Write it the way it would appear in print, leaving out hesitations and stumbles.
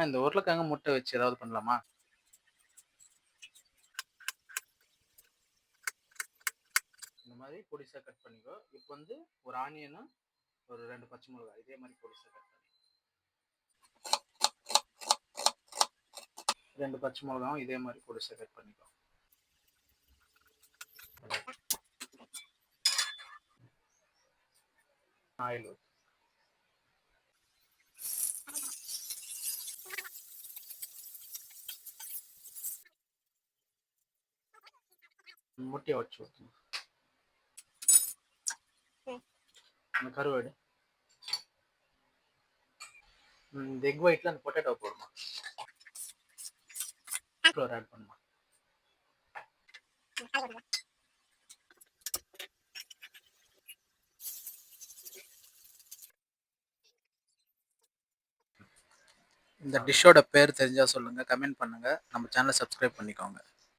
இந்த உருளைக்கிழங்கு முட்டை வச்சு ஏதாவது பண்ணலாமா? இந்த மாரி பொடிசா கட் பண்ணிக்கோ. இப்போ ஒரு ஆனியனும், ஒரு 2 பச்சை மிளகாய் இதே மாரி பொடிசா கட் பண்ணி 2 பச்சை மிளகாவும் இதே மாரி பொடிசா கட் பண்ணிக்கோ. ஆயில் ஊத்து. முட்டைய உடைச்சு ஊத்தணும். அந்த கருவாடு. இந்த எக் ஒயிட்ல அந்த பொட்டேட்டோ போடுமா. ஃப்ளோர் ஆட் பண்ணுமா. இந்த டிஷ்ஷோட பேர் தெரிஞ்சா சொல்லுங்க, கமெண்ட் பண்ணுங்க. நம்ம சேனலை சப்ஸ்கிரைப் பண்ணிக்கோங்க.